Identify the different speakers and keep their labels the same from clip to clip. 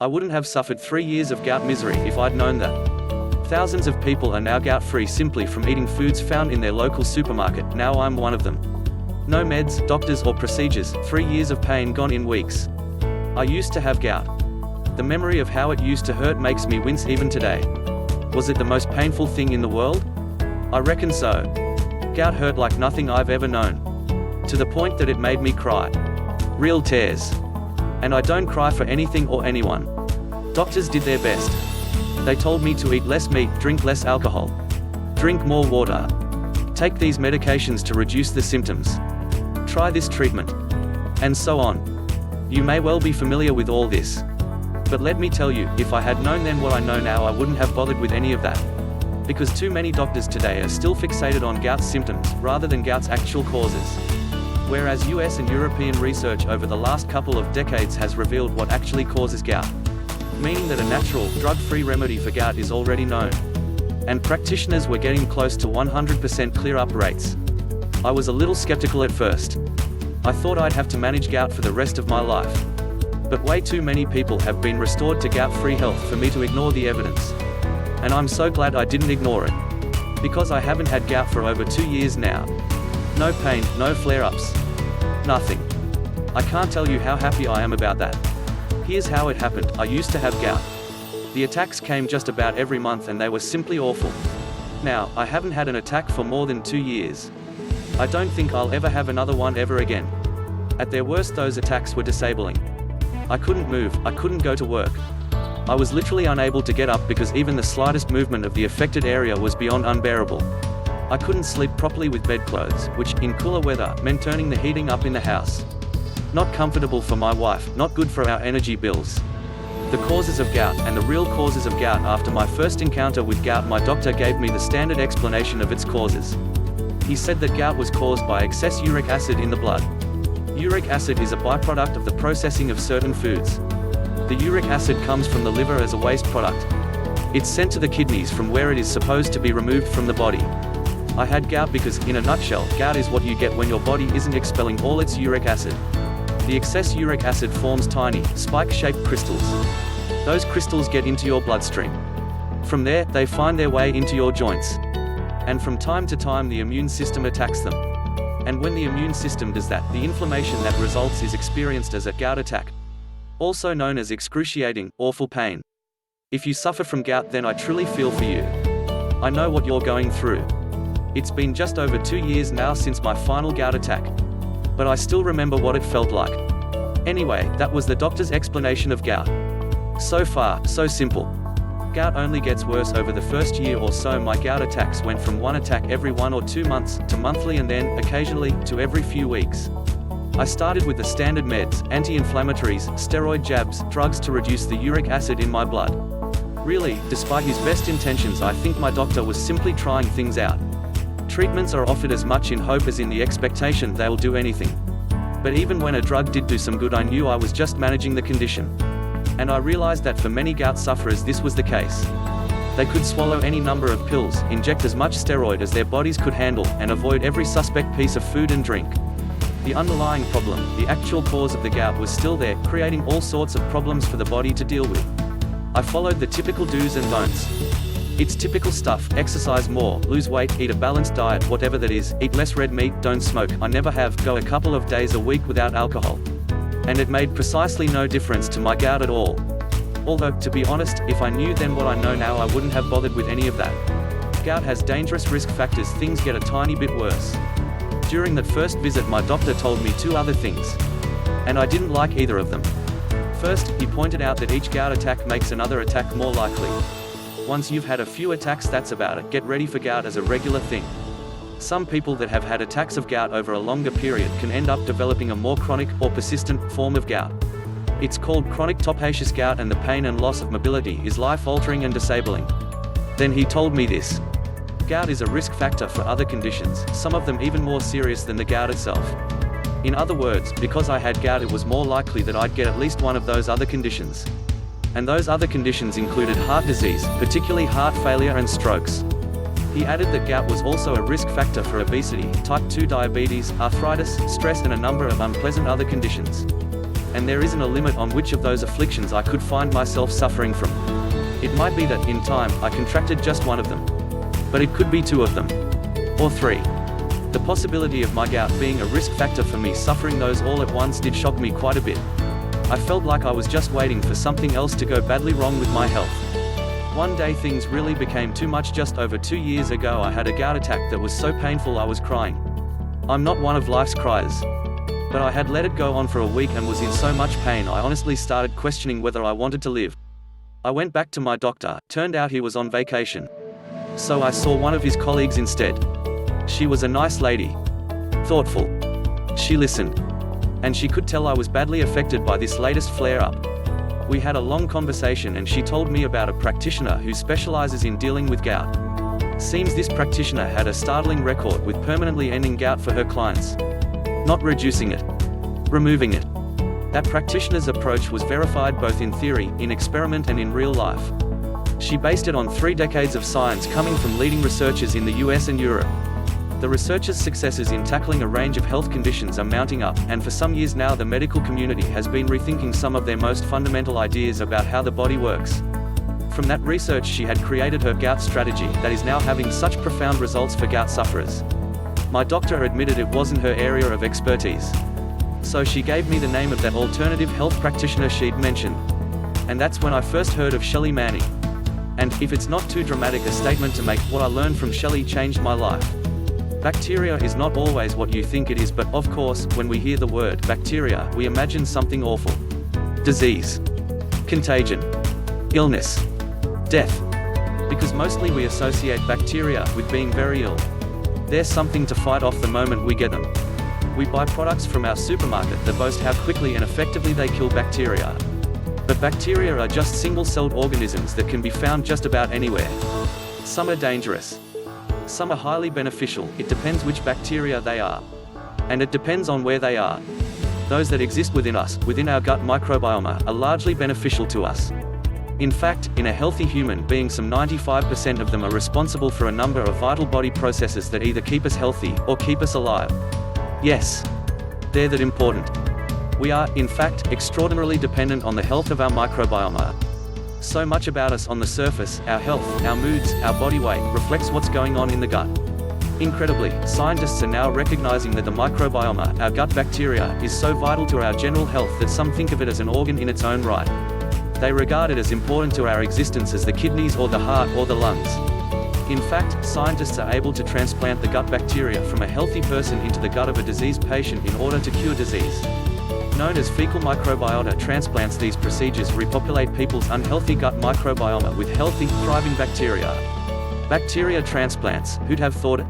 Speaker 1: I wouldn't have suffered 3 years of gout misery if I'd known that. Thousands of people are now gout-free simply from eating foods found in their local supermarket. Now I'm one of them. No meds, doctors or procedures, 3 years of pain gone in weeks. I used to have gout. The memory of how it used to hurt makes me wince even today. Was it the most painful thing in the world? I reckon so. Gout hurt like nothing I've ever known. To the point that it made me cry. Real tears. And I don't cry for anything or anyone. Doctors did their best. They told me to eat less meat, drink less alcohol, drink more water, take these medications to reduce the symptoms, try this treatment, and so on. You may well be familiar with all this. But let me tell you, if I had known then what I know now, I wouldn't have bothered with any of that. Because too many doctors today are still fixated on gout's symptoms, rather than gout's actual causes. Whereas US and European research over the last couple of decades has revealed what actually causes gout. Meaning that a natural, drug-free remedy for gout is already known. And practitioners were getting close to 100% clear-up rates. I was a little skeptical at first. I thought I'd have to manage gout for the rest of my life. But way too many people have been restored to gout-free health for me to ignore the evidence. And I'm so glad I didn't ignore it. Because I haven't had gout for over 2 years now. No pain, no flare-ups. Nothing. I can't tell you how happy I am about that. Here's how it happened. I used to have gout. The attacks came just about every month and they were simply awful. Now, I haven't had an attack for more than 2 years. I don't think I'll ever have another one ever again. At their worst, those attacks were disabling. I couldn't move, I couldn't go to work. I was literally unable to get up because even the slightest movement of the affected area was beyond unbearable. I couldn't sleep properly with bedclothes, which, in cooler weather, meant turning the heating up in the house. Not comfortable for my wife, not good for our energy bills. The causes of gout, and the real causes of gout. After my first encounter with gout, my doctor gave me the standard explanation of its causes. He said that gout was caused by excess uric acid in the blood. Uric acid is a byproduct of the processing of certain foods. The uric acid comes from the liver as a waste product. It's sent to the kidneys from where it is supposed to be removed from the body. I had gout because, in a nutshell, gout is what you get when your body isn't expelling all its uric acid. The excess uric acid forms tiny, spike-shaped crystals. Those crystals get into your bloodstream. From there, they find their way into your joints. And from time to time the immune system attacks them. And when the immune system does that, the inflammation that results is experienced as a gout attack. Also known as excruciating, awful pain. If you suffer from gout, then I truly feel for you. I know what you're going through. It's been just over 2 years now since my final gout attack. But I still remember what it felt like. Anyway, that was the doctor's explanation of gout. So far, so simple. Gout only gets worse over the first year or so. My gout attacks went from one attack every 1 or 2 months, to monthly, and then, occasionally, to every few weeks. I started with the standard meds, anti-inflammatories, steroid jabs, drugs to reduce the uric acid in my blood. Really, despite his best intentions, I think my doctor was simply trying things out. Treatments are offered as much in hope as in the expectation they'll do anything. But even when a drug did do some good, I knew I was just managing the condition. And I realized that for many gout sufferers this was the case. They could swallow any number of pills, inject as much steroid as their bodies could handle, and avoid every suspect piece of food and drink. The underlying problem, the actual cause of the gout, was still there, creating all sorts of problems for the body to deal with. I followed the typical do's and don'ts. It's typical stuff: exercise more, lose weight, eat a balanced diet, whatever that is, eat less red meat, don't smoke, I never have, go a couple of days a week without alcohol. And it made precisely no difference to my gout at all. Although, to be honest, if I knew then what I know now, I wouldn't have bothered with any of that. Gout has dangerous risk factors. Things get a tiny bit worse. During that first visit, my doctor told me 2 other things. And I didn't like either of them. First, he pointed out that each gout attack makes another attack more likely. Once you've had a few attacks, that's about it. Get ready for gout as a regular thing. Some people that have had attacks of gout over a longer period can end up developing a more chronic, or persistent, form of gout. It's called chronic tophaceous gout, and the pain and loss of mobility is life-altering and disabling. Then he told me this. Gout is a risk factor for other conditions, some of them even more serious than the gout itself. In other words, because I had gout, it was more likely that I'd get at least one of those other conditions. And those other conditions included heart disease, particularly heart failure and strokes. He added that gout was also a risk factor for obesity, type 2 diabetes, arthritis, stress, and a number of unpleasant other conditions. and there isn't a limit on which of those afflictions I could find myself suffering from. It might be that, in time, I contracted just one of them. But it could be two of them. Or three. The possibility of my gout being a risk factor for me suffering those all at once did shock me quite a bit. I felt like I was just waiting for something else to go badly wrong with my health. One day things really became too much. Just over 2 years ago I had a gout attack that was so painful I was crying. I'm not one of life's criers. But I had let it go on for a week and was in so much pain I honestly started questioning whether I wanted to live. I went back to my doctor. Turned out he was on vacation. So I saw one of his colleagues instead. She was a nice lady. Thoughtful. She listened. And she could tell I was badly affected by this latest flare-up. We had a long conversation and she told me about a practitioner who specializes in dealing with gout. Seems this practitioner had a startling record with permanently ending gout for her clients. Not reducing it. Removing it. That practitioner's approach was verified both in theory, in experiment and in real life. She based it on 3 decades of science coming from leading researchers in the US and Europe. The researchers' successes in tackling a range of health conditions are mounting up, and for some years now the medical community has been rethinking some of their most fundamental ideas about how the body works. From that research she had created her gout strategy that is now having such profound results for gout sufferers. My doctor admitted it wasn't her area of expertise. So she gave me the name of that alternative health practitioner she'd mentioned. And that's when I first heard of Shelley Manning. And, if it's not too dramatic a statement to make, what I learned from Shelley changed my life. Bacteria is not always what you think it is, but, of course, when we hear the word bacteria, we imagine something awful. Disease. Contagion. Illness. Death. Because mostly we associate bacteria with being very ill. There's something to fight off the moment we get them. We buy products from our supermarket that boast how quickly and effectively they kill bacteria. But bacteria are just single-celled organisms that can be found just about anywhere. Some are dangerous. Some are highly beneficial. It depends which bacteria they are. And it depends on where they are. Those that exist within us, within our gut microbiome, are largely beneficial to us. In fact, in a healthy human being, some 95% of them are responsible for a number of vital body processes that either keep us healthy or keep us alive. Yes, they're that important. We are, in fact, extraordinarily dependent on the health of our microbiome. So much about us on the surface, our health, our moods, our body weight, reflects what's going on in the gut. Incredibly, scientists are now recognizing that the microbiome, our gut bacteria, is so vital to our general health that some think of it as an organ in its own right. They regard it as important to our existence as the kidneys or the heart or the lungs. In fact, scientists are able to transplant the gut bacteria from a healthy person into the gut of a diseased patient in order to cure disease. Known as fecal microbiota transplants, these procedures repopulate people's unhealthy gut microbiome with healthy, thriving bacteria. Bacteria transplants, who'd have thought it?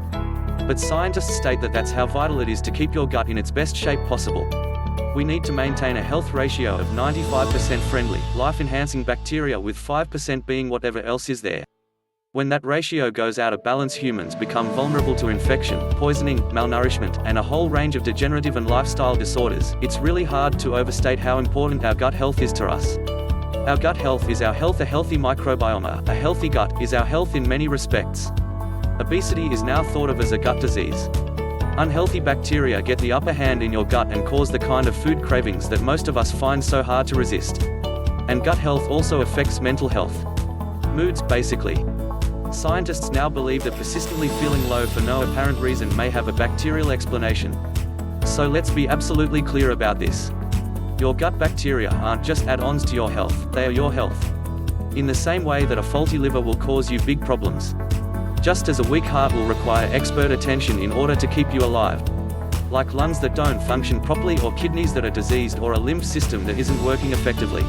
Speaker 1: But scientists state that that's how vital it is to keep your gut in its best shape possible. We need to maintain a health ratio of 95% friendly, life-enhancing bacteria with 5% being whatever else is there. When that ratio goes out of balance, humans become vulnerable to infection, poisoning, malnourishment, and a whole range of degenerative and lifestyle disorders. It's really hard to overstate how important our gut health is to us. Our gut health is our health. A healthy microbiome, a healthy gut, is our health in many respects. Obesity is now thought of as a gut disease. Unhealthy bacteria get the upper hand in your gut and cause the kind of food cravings that most of us find so hard to resist. And gut health also affects mental health. Moods, basically. Scientists now believe that persistently feeling low for no apparent reason may have a bacterial explanation. So let's be absolutely clear about this. Your gut bacteria aren't just add-ons to your health, they are your health. In the same way that a faulty liver will cause you big problems. Just as a weak heart will require expert attention in order to keep you alive. Like lungs that don't function properly, or kidneys that are diseased, or a lymph system that isn't working effectively.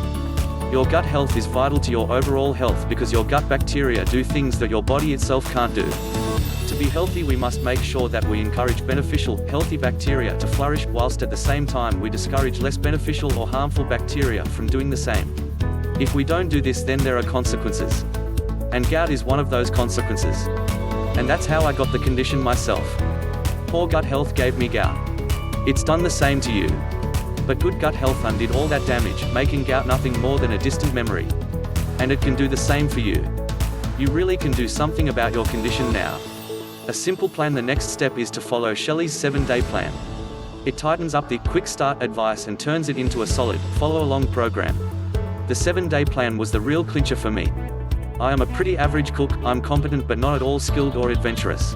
Speaker 1: Your gut health is vital to your overall health because your gut bacteria do things that your body itself can't do. To be healthy, we must make sure that we encourage beneficial, healthy bacteria to flourish, whilst at the same time we discourage less beneficial or harmful bacteria from doing the same. If we don't do this, then there are consequences. And gout is one of those consequences. And that's how I got the condition myself. Poor gut health gave me gout. It's done the same to you. But good gut health undid all that damage, making gout nothing more than a distant memory. And it can do the same for you. You really can do something about your condition now. A simple plan. The next step is to follow Shelley's 7-day plan. It tightens up the quick start advice and turns it into a solid, follow-along program. The 7-day plan was the real clincher for me. I am a pretty average cook, I'm competent but not at all skilled or adventurous.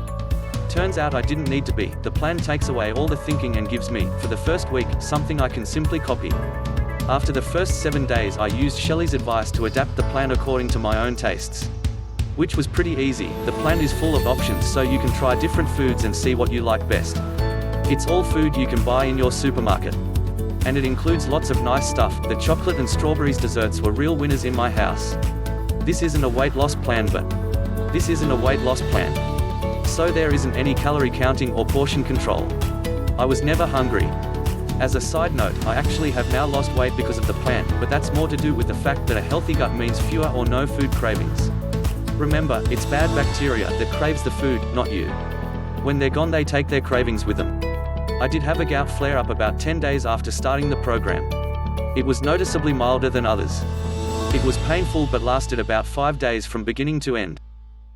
Speaker 1: Turns out I didn't need to be. The plan takes away all the thinking and gives me, for the first week, something I can simply copy. After the first 7 days I used Shelley's advice to adapt the plan according to my own tastes. Which was pretty easy. The plan is full of options so you can try different foods and see what you like best. It's all food you can buy in your supermarket. And it includes lots of nice stuff. The chocolate and strawberries desserts were real winners in my house. This isn't a weight loss plan So there isn't any calorie counting or portion control. I was never hungry. As a side note, I actually have now lost weight because of the plan, but that's more to do with the fact that a healthy gut means fewer or no food cravings. Remember, it's bad bacteria that craves the food, not you. When they're gone they take their cravings with them. I did have a gout flare-up about 10 days after starting the program. It was noticeably milder than others. It was painful but lasted about 5 days from beginning to end.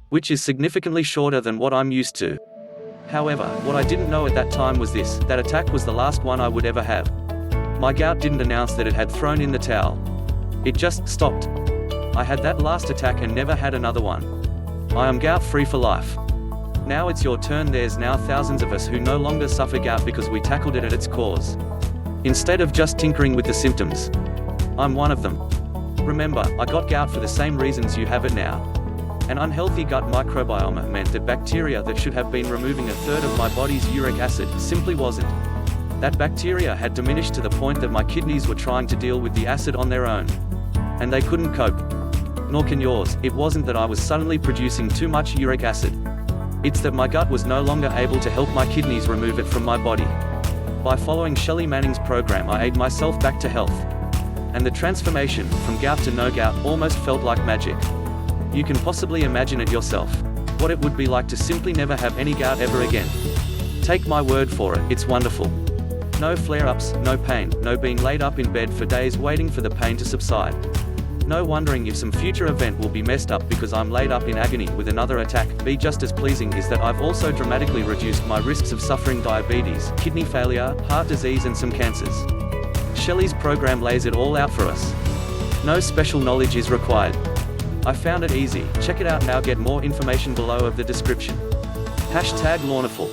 Speaker 1: Which is significantly shorter than what I'm used to. However, what I didn't know at that time was this: that attack was the last one I would ever have. My gout didn't announce that it had thrown in the towel. It just stopped. I had that last attack and never had another one. I am gout-free for life. Now it's your turn. There's now thousands of us who no longer suffer gout because we tackled it at its cause. Instead of just tinkering with the symptoms. I'm one of them. Remember, I got gout for the same reasons you have it now. An unhealthy gut microbiome meant that bacteria that should have been removing a third of my body's uric acid simply wasn't. That bacteria had diminished to the point that my kidneys were trying to deal with the acid on their own. And they couldn't cope. Nor can yours. It wasn't that I was suddenly producing too much uric acid. It's that my gut was no longer able to help my kidneys remove it from my body. By following Shelley Manning's program I aid myself back to health. And the transformation, from gout to no gout, almost felt like magic. You can possibly imagine it yourself. What it would be like to simply never have any gout ever again. Take my word for it, it's wonderful. No flare-ups, no pain, no being laid up in bed for days waiting for the pain to subside. No wondering if some future event will be messed up because I'm laid up in agony with another attack. Be just as pleasing is that I've also dramatically reduced my risks of suffering diabetes, kidney failure, heart disease and some cancers. Shelley's program lays it all out for us. No special knowledge is required. I found it easy. Check it out now. Get more information below of the description. #lornephil